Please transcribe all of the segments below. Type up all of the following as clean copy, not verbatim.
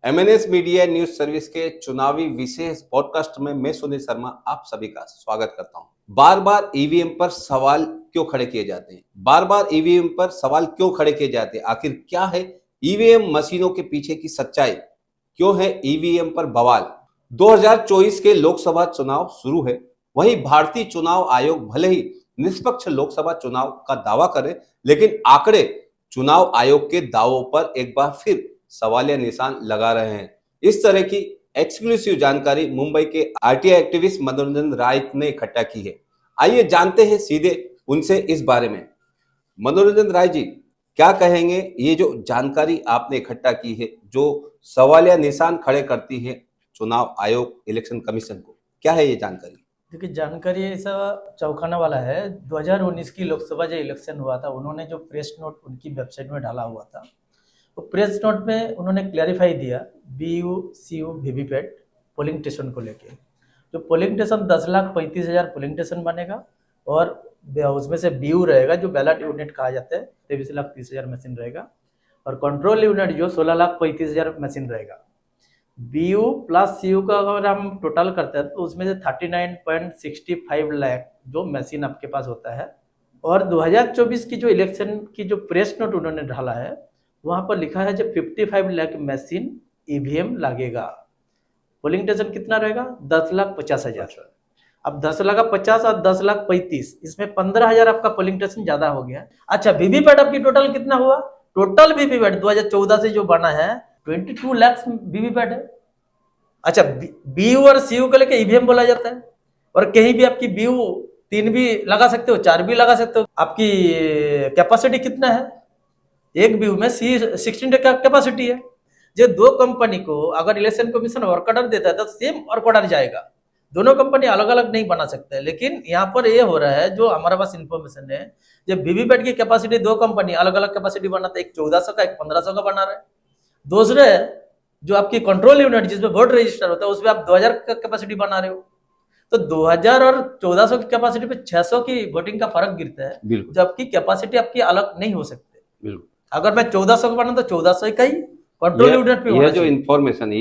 MNS media news service के चुनावी विशेष podcast में मैं सुनील शर्मा आप सभी का स्वागत करता हूं। बार बार ईवीएम पर सवाल क्यों खड़े किए जाते हैं? आखिर क्या है ईवीएम मशीनों के पीछे की सच्चाई? क्यों है ईवीएम पर बवाल? 2024 के लोकसभा चुनाव शुरू है। वहीं भारतीय चुनाव आयोग भले ही निष्पक्ष लोकसभा चुनाव का दावा करे, लेकिन आंकड़े चुनाव आयोग के दावों पर एक बार फिर सवालिया निशान लगा रहे हैं। इस तरह की एक्सक्लूसिव जानकारी मुंबई के आरटीआई एक्टिविस्ट मनोरंजन राय ने इकट्ठा की है। आइए जानते हैं सीधे उनसे इस बारे में। मनोरंजन राय जी, क्या कहेंगे? ये जो जानकारी आपने इकट्ठा की है, जो सवालिया निशान खड़े करती है चुनाव आयोग, इलेक्शन कमीशन को, क्या है ये जानकारी? देखिए, जानकारी ऐसा चौंकाने वाला है। 2019 की लोकसभा जो इलेक्शन हुआ था, उन्होंने जो प्रेस नोट उनकी वेबसाइट में डाला हुआ था, तो प्रेस नोट में उन्होंने क्लैरिफाई दिया BU CU VVPAT polling station को लेके। जो पोलिंग स्टेशन 10,35,000 पोलिंग स्टेशन बनेगा और उसमें से BU रहेगा जो बैलेट यूनिट कहा जाता है, 23,30,000 मशीन रहेगा, और कंट्रोल यूनिट जो 16,35,000 मशीन रहेगा। BU प्लस CU का अगर हम टोटल करते हैं तो उसमें से 39.65 लाख जो मशीन आपके पास होता है। और 2024 की जो इलेक्शन की जो प्रेस नोट उन्होंने डाला है, वहाँ पर लिखा है जो 55 लाख मशीन EVM लगेगा। पोलिंग स्टेशन कितना रहेगा? 10,50,000। अब 10,50,000 और 10,35,000, इसमें 15,000 आपका पोलिंग स्टेशन ज्यादा हो गया। अच्छा, वीवीपैट आपकी टोटल कितना हुआ? टोटल वीवीपैट 2014 से जो बना है 22 लाख वीवीपैट है। अच्छा, BU और CU को लेके EVM बोला जाता है, और कहीं भी आपकी BU 3 भी लगा सकते हो, 4 भी लगा सकते हो। आपकी कैपेसिटी कितना है? एक BU में 16 का कैपेसिटी है। जो दो कंपनी को अगर इलेक्शन कमीशन वर्क ऑर्डर देता है तो सेम वर्क ऑर्डर जाएगा। दोनों कंपनी अलग अलग नहीं बना सकते। लेकिन यहाँ पर ये हो रहा है, जो हमारे पास इंफॉर्मेशन है, जब वीवीपैट की कैपेसिटी दो कंपनी अलग अलग कैपेसिटी बनाता है, एक 1400 का, एक 1500 का बना रहा है। दूसरे जो आपकी कंट्रोल यूनिट जिसमें वोट रजिस्टर होता है, उसमें आप 2000 का कैपेसिटी बना रहे हो। तो 2000 और 1400 की कैपेसिटी पे 600 की वोटिंग का फर्क गिरता है, जबकि कैपेसिटी आपकी अलग नहीं हो सकती। अगर मैं 1400 का बना तो 1400 का ही कंट्रोल यूनिट पे ये जो इन्फॉर्मेशन है,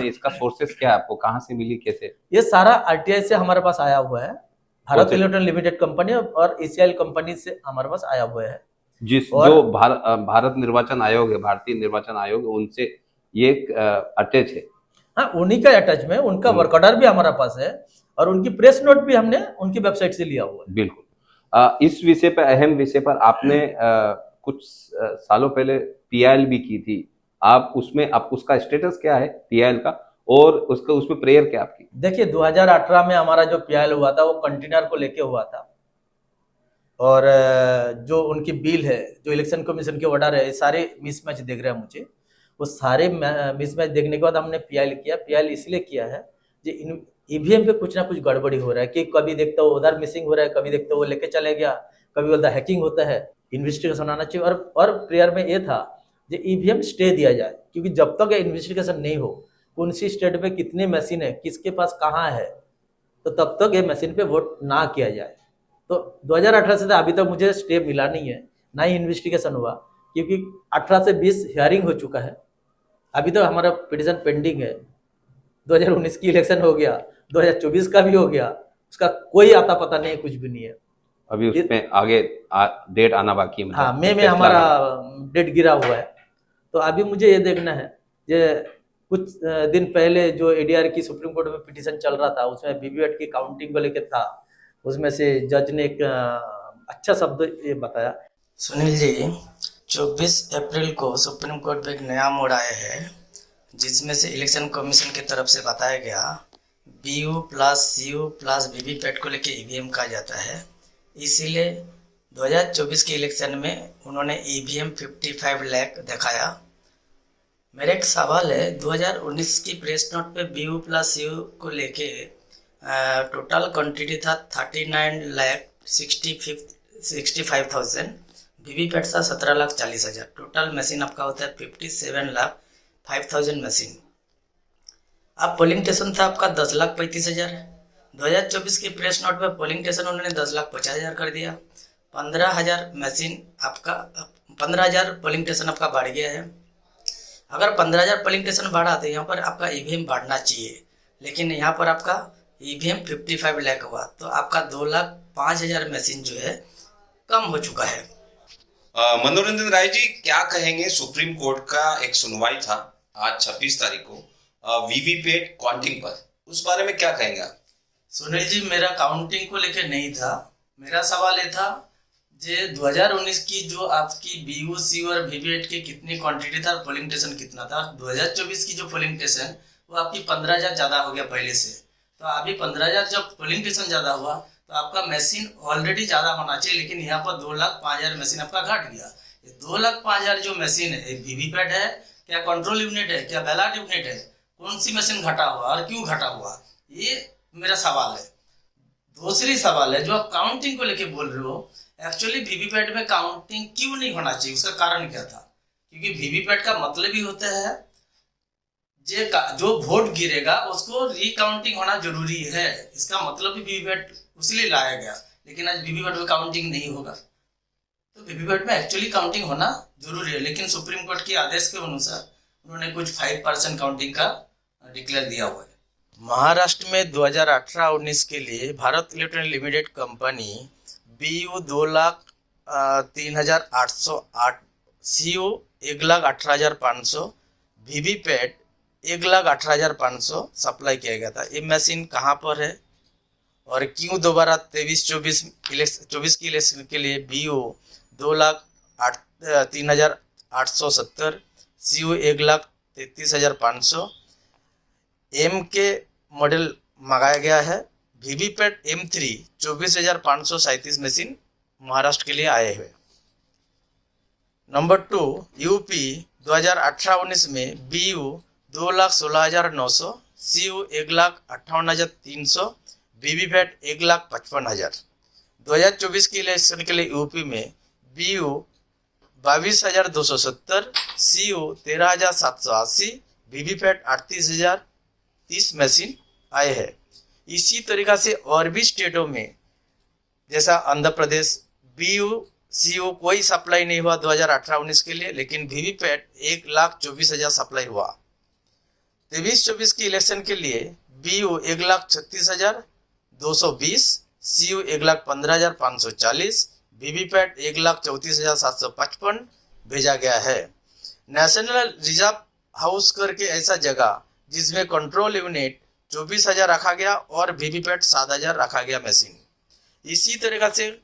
इसका सोर्सेस क्या है? आपको कहाँ से मिली, कैसे? ये सारा RTI से हमारे पास आया हुआ है। भारत इलेक्ट्रॉनिक लिमिटेड कंपनी और ACIL कंपनी से हमारे पास आया हुआ है। जो भारत निर्वाचन आयोग है, भारतीय निर्वाचन आयोग, उनसे ये अटैच है। हाँ, उन्हीं का अटैच में उनका वर्क ऑर्डर भी हमारे पास है, और उनकी प्रेस नोट भी हमने उनकी वेबसाइट से लिया हुआ है। बिल्कुल। इस विषय पर, अहम विषय पर आपने कुछ सालों पहले PIL भी की थी। आप उसका स्टेटस क्या है PIL का, और उसमें प्रेयर क्या आपकी? देखिए, 2018 में हमारा जो PIL हुआ था वो कंटेनर को लेके हुआ था, और जो उनकी बिल है, जो इलेक्शन कमीशन के ऑर्डर है, सारे मिसमैच देख रहे हैं मुझे। वो सारे मिसमैच देखने के बाद हमने PIL किया। PIL इसलिए किया है कि EVM पे कुछ ना कुछ गड़बड़ी हो रहा है, कि कभी देखता हो उधर मिसिंग हो रहा है, कभी देखता हो वो लेके चले गया, कभी बोलता हैकिंग होता है। इन्वेस्टिगेशन आना चाहिए। और प्रेयर में ये था कि EVM स्टे दिया जाए, क्योंकि जब तक इन्वेस्टिगेशन नहीं हो कौन सी स्टेट पे कितने मशीन है, किसके पास कहाँ है, तो तब तक ये मशीन पे वोट ना किया जाए। तो 2018 से अभी तक मुझे स्टे मिला नहीं है, ना ही इन्वेस्टिगेशन हुआ, क्योंकि 18 से 20 हियरिंग हो चुका है। अभी तो हमारा पिटीशन पेंडिंग है। 2019 की इलेक्शन हो गया, 2024 का भी हो गया, उसका कोई आता पता नहीं है, कुछ भी नहीं है। अभी उसमें आगे डेट आना बाकी है। हाँ, मई में हमारा डेट गिरा हुआ है। तो अभी मुझे ये देखना है, ये कुछ दिन पहले जो ADR की सुप्रीम कोर्ट में पिटीशन चल रहा था, उसमें वीवीपैट की काउंटिंग को लेकर था। उसमें से जज ने एक अच्छा शब्द ये बताया। सुनील जी, 24 अप्रैल को सुप्रीम कोर्ट में एक नया मोड़ आया है, जिसमें से इलेक्शन कमीशन की तरफ से बताया गया BU plus CU plus VVPAT को लेके EVM कहा जाता है। इसीलिए 2024 के इलेक्शन में उन्होंने EVM 55 लाख दिखाया। मेरा एक सवाल है, 2019 की प्रेस नोट पे BU प्लस CU को लेके टोटल क्वांटिटी था 39,65,000, वीवीपैट था 17,40,000। टोटल मशीन आपका होता है 57,05,000 मशीन। अब पोलिंग स्टेशन था आपका 10,35,000। 2024 की प्रेस नोट में पोलिंग स्टेशन उन्होंने 10,50,000 कर दिया। 15,000 मशीन आपका, 15,000 पोलिंग स्टेशन आपका बढ़ गया है। अगर 15,000 पोलिंग स्टेशन बढ़ा तो यहाँ पर आपका ईवीएम बढ़ना चाहिए, लेकिन यहाँ पर आपका ईवीएम 55 लाख हुआ, तो आपका 2,05,000 मशीन जो है कम हो चुका है। मनोरंजन राय जी, क्या कहेंगे? सुप्रीम कोर्ट का एक सुनवाई था आज 26 तारीख को वीवीपैट काउंटिंग पर, उस बारे में क्या कहेंगे आप? सुनील जी, मेरा काउंटिंग को लेकर नहीं था, मेरा सवाल ये था जे 2019 की जो आपकी बीओसी और वीवीपैट की कितनी क्वांटिटी था, पोलिंग स्टेशन कितना था। 2024 की जो पोलिंग स्टेशन वो आपकी 15,000 ज़्यादा हो गया पहले से, तो अभी 15,000 जब पोलिंग स्टेशन ज़्यादा हुआ तो आपका मशीन ऑलरेडी ज़्यादा होना चाहिए, लेकिन यहाँ पर 2,05,000 मशीन आपका घट गया। ये 2,05,000 जो मशीन है वीवीपैट है क्या, कंट्रोल यूनिट है क्या, बैलेट यूनिट है, कौन सी मशीन घटा हुआ और क्यों घटा हुआ, ये मेरा सवाल है। दूसरी सवाल है जो आप काउंटिंग को लेके बोल रहे हो, एक्चुअली वीवीपैट में काउंटिंग क्यों नहीं होना चाहिए, उसका कारण क्या था? क्योंकि वीवीपैट का मतलब ही होता है जो वोट गिरेगा उसको रिकाउंटिंग होना जरूरी है, इसका मतलब ही वीवीपैट उसलिए लाया गया। लेकिन आज वीवीपैट में काउंटिंग नहीं होगा, तो वीवीपैट में एक्चुअली काउंटिंग होना जरूरी है, लेकिन सुप्रीम कोर्ट के आदेश के अनुसार उन्होंने कुछ 5% काउंटिंग का डिक्लेयर दिया हुआ है। महाराष्ट्र में 2018-19 के लिए Bharat electronic limited company BU 2,03,808, CU 1,18,500, VVPAT 1,18,500 supply किया गया था। ये मशीन कहाँ पर है और क्यों दोबारा 23-24 की इलेक्शन के लिए BU 2,03,870, CU 1,33,500 M के मॉडल मंगाया गया है। वीवीपैट M3 24,537 मशीन महाराष्ट्र के लिए आए हुए। नंबर 2, यूपी 2018-19 में BU 2,16,900, CU 1,58,300, वीवीपैट 1,55,000। 2024 की इलेक्शन के लिए यूपी में BU 22,270, CU 13,780, वीवीपैट 38,030 मशीन आए हैं। इसी तरीका से और भी स्टेटों में जैसा आंध्र प्रदेश BU CU कोई सप्लाई नहीं हुआ 2018-19 के लिए, लेकिन वीवीपैट 1,24,000 सप्लाई हुआ। 23-24 की इलेक्शन के लिए BU 1,36,220, CU 1,15,540, वीवीपैट 1,34,755 भेजा गया है। नेशनल रिजर्व हाउस करके ऐसा जगह जिसमें कंट्रोल यूनिट 24,000 रखा गया और वीवीपैट 7,000 रखा गया मशीन। इसी तरीका से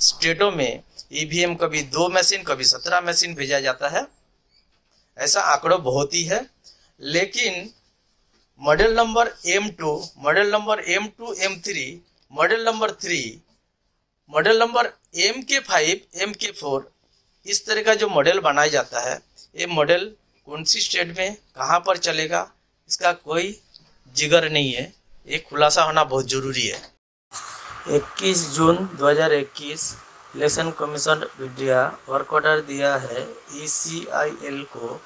स्टेटों में ईवीएम कभी 2 मशीन कभी 17 मशीन भेजा जाता है, ऐसा आंकड़ों बहुत ही है। लेकिन model number M2, model number M2, M3, model number 3, model number MK5, MK4, इस तरह का जो मॉडल बनाया जाता है, ये मॉडल कौन सी स्टेट में कहाँ पर चलेगा इसका कोई जिगर नहीं है, एक खुलासा होना बहुत जरूरी है। 21 जून 2021 election commission of India work order दिया है ECIL को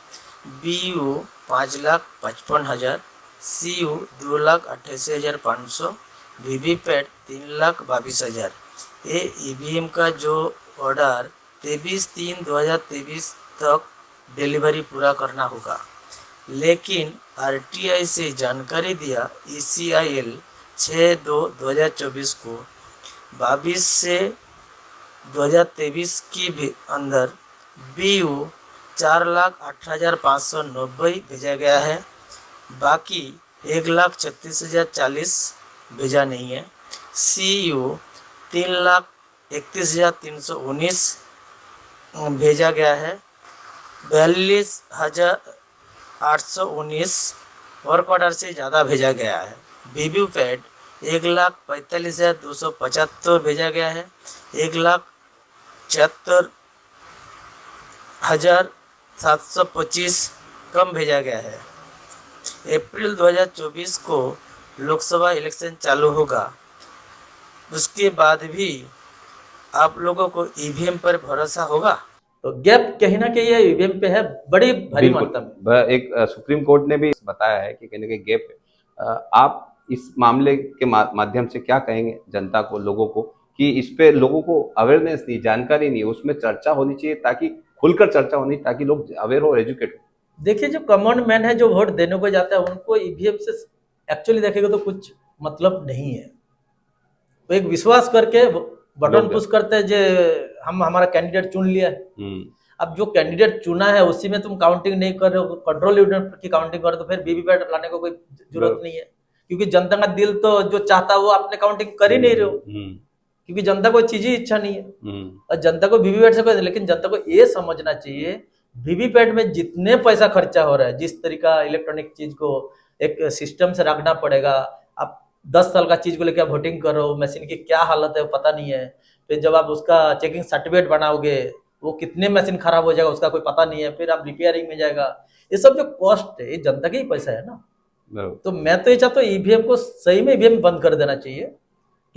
BU 5,55,000, CU 2,88,500, वीवीपैट 3,22,000। ये EVM का जो ऑर्डर 23/3/2023 तक डिलीवरी पूरा करना होगा, लेकिन RTI से जानकारी दिया ECIL 6/2/2024 को 22 से 2023 की अंदर BU 4,08,590 भेजा गया है, बाकी 1,36,040 भेजा नहीं है। CU 3,31,319 भेजा गया है। 42,819 वर्क ऑर्डर से ज़्यादा भेजा गया है। वीवीपैट 1,45,275 भेजा गया है। 1,74,725 कम भेजा गया है। अप्रैल 2024 को लोकसभा इलेक्शन चालू होगा, उसके बाद भी आप लोगों को ईवीएम पर भरोसा होगा? तो गैप कहीं ना कहीं ईवीएम पे है, बड़ी भारी मात्रा में। एक सुप्रीम कोर्ट ने भी बताया है कि कहीं ना कहीं गैप है। आप इस मामले के माध्यम से क्या कहेंगे जनता को, लोगों को, कि इस पे लोगों को अवेयरनेस नहीं, जानकारी नहीं, उसमें चर्चा होनी चाहिए, ताकि खुलकर चर्चा होनी, ताकि लोग अवेयर हो, एजुकेट हो। देखिए जो कॉमन मैन है जो वोट देने को जाता है उनको ईवीएम से एक्चुअली देखेगा तो कुछ मतलब नहीं है। वो एक विश्वास करके बटन लोग पुश करते हैं जे हम हमारा कैंडिडेट चुन लिया है। अब जो कैंडिडेट चुना है उसी में तुम काउंटिंग नहीं कर रहे हो, कंट्रोल यूनिट की काउंटिंग कर, तो फिर वीवीपैट लाने को कोई जरूरत नहीं है, क्योंकि जनता का दिल तो जो चाहता है वो आपने काउंटिंग कर ही नहीं रहे हो, क्योंकि जनता को चीज ही इच्छा नहीं है। और जनता को वीवीपैट से कोई, लेकिन जनता को ये समझना चाहिए वीवीपैट में जितने पैसा खर्चा हो रहा है, जिस तरीका इलेक्ट्रॉनिक चीज को एक सिस्टम से रखना पड़ेगा, आप 10 साल का चीज को लेकर वोटिंग करो, मशीन की क्या हालत है पता नहीं है, फिर जब आप उसका चेकिंग सर्टिफिकेट बनाओगे वो कितने मशीन खराब हो जाएगा उसका कोई पता नहीं है, फिर आप रिपेयरिंग में जाएगा, ये सब जो कॉस्ट है ये जनता का ही पैसा है ना। तो मैं तो ये चाहता हूँ ईवीएम को सही में ईवीएम बंद कर देना चाहिए,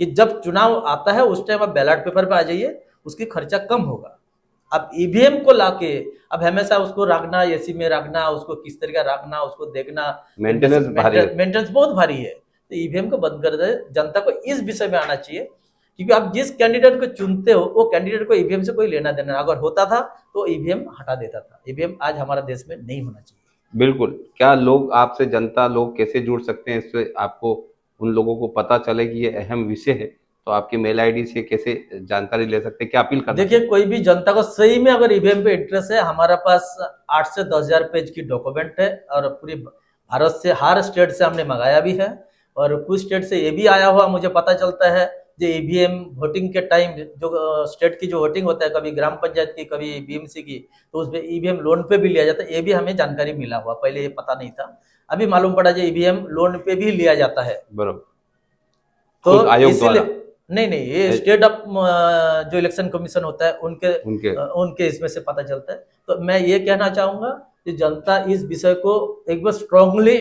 कि जब चुनाव आता है उस टाइम आप बैलेट पेपर पे आ जाइए, उसकी खर्चा कम होगा। अब ईवीएम को लाके अब हमेशा उसको रखना, एसी में रखना, उसको किस तरीके रखना, उसको देखना, मेंटेनेंस बहुत भारी है। तो ईवीएम को बंद कर दे, जनता को इस विषय में आना चाहिए, क्योंकि आप जिस कैंडिडेट को चुनते हो वो कैंडिडेट को ईवीएम से कोई लेना देना, अगर होता था तो ईवीएम हटा देता था। ईवीएम आज हमारा देश में नहीं होना चाहिए। बिल्कुल। क्या लोग आपसे, जनता लोग कैसे जुड़ सकते हैं, इससे आपको उन लोगों को पता चले कि ये अहम विषय है, तो आपकी मेल आईडी से कैसे जानकारी ले सकते हैं, क्या अपील करना? देखिए कोई भी जनता को सही में अगर ईवीएम पे इंटरेस्ट है, हमारे पास 8 से 10,000 पेज की डॉक्यूमेंट है, और पूरी भारत से हर स्टेट से हमने मंगाया भी है, और कुछ स्टेट से ये भी आया हुआ मुझे पता चलता है जो ईवीएम वोटिंग के टाइम जो स्टेट की जो वोटिंग होता है, कभी ग्राम पंचायत की कभी बीएमसी की, तो उसमें ईवीएम लोन पे भी लिया जाता है, ये भी हमें जानकारी मिला हुआ, पहले ये पता नहीं था, अभी मालूम पड़ा जो ईवीएम लोन पे भी लिया जाता है। बरोबर। तो इसीलिए नहीं ये स्टेट ऑफ जो इलेक्शन कमीशन होता है उनके इसमें से पता चलता है। तो मैं ये कहना चाहूंगा कि जनता इस विषय को एक बार स्ट्रांगली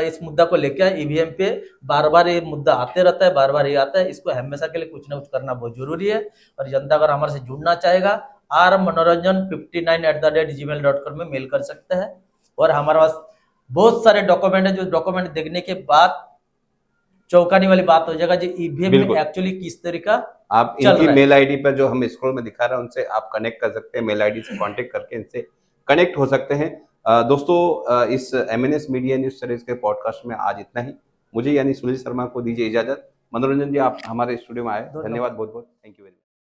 इस मुद्दा को लेकर, ईवीएम पे बार बार ये मुद्दा आते रहता है, बार बार ये आता है, इसको हमेशा के लिए कुछ ना कुछ करना बहुत जरूरी है। और जनता अगर हमारे से जुड़ना चाहेगा rmanोरंजन59@gmail.com में मेल कर सकते हैं, और हमारे पास बहुत सारे डॉक्यूमेंट है, जो डॉक्यूमेंट देखने के बाद चौंकाने वाली बात हो जाएगा जी ईवीएम में एक्चुअली किस तरीका आप इनकी मेल आईडी पर जो हम स्क्रॉल में दिखा रहे हैं उनसे आप कनेक्ट कर सकते हैं, मेल आईडी से कांटेक्ट करके इनसे कनेक्ट हो सकते हैं। दोस्तों इस MNS मीडिया न्यूज सीरीज के पॉडकास्ट में आज इतना ही। मुझे यानी सुनील शर्मा को दीजिए इजाजत। मनोरंजन जी आप हमारे स्टूडियो में आए, धन्यवाद बहुत बहुत, थैंक यू वेरी मच।